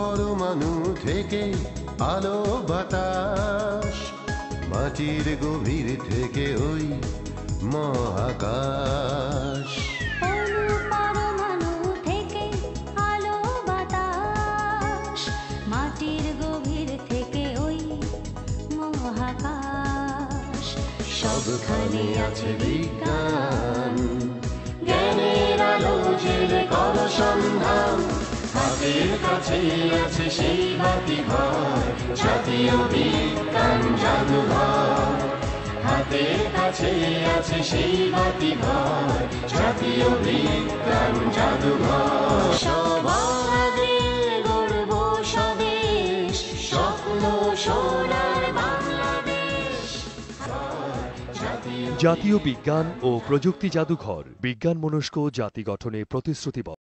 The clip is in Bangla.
পরমাণু থেকে আলো বাতাস, মাটির গভীর থেকে ওই মহাকাশ। পরমাণু থেকে আলো বাতাস, মাটির গভীর থেকে ওই মহাকাশ। সবখানে আছে বিজ্ঞান, জ্ঞানের আলো জেলে কর সন্ধান। হাতের কাছে আছে সেই বাতিঘর, জাতীয় বিজ্ঞান জাদুঘর। হাতের কাছে আছে সেই বাতিঘর, জাতীয় বিজ্ঞান জাদুঘর। সবার আগে গড়ব স্বদেশ, স্বপ্ন সোনার বাংলাদেশ। জাতীয় বিজ্ঞান ও প্রযুক্তি জাদুঘর বিজ্ঞান মনস্ক জাতি গঠনে প্রতিশ্রুতিবদ্ধ।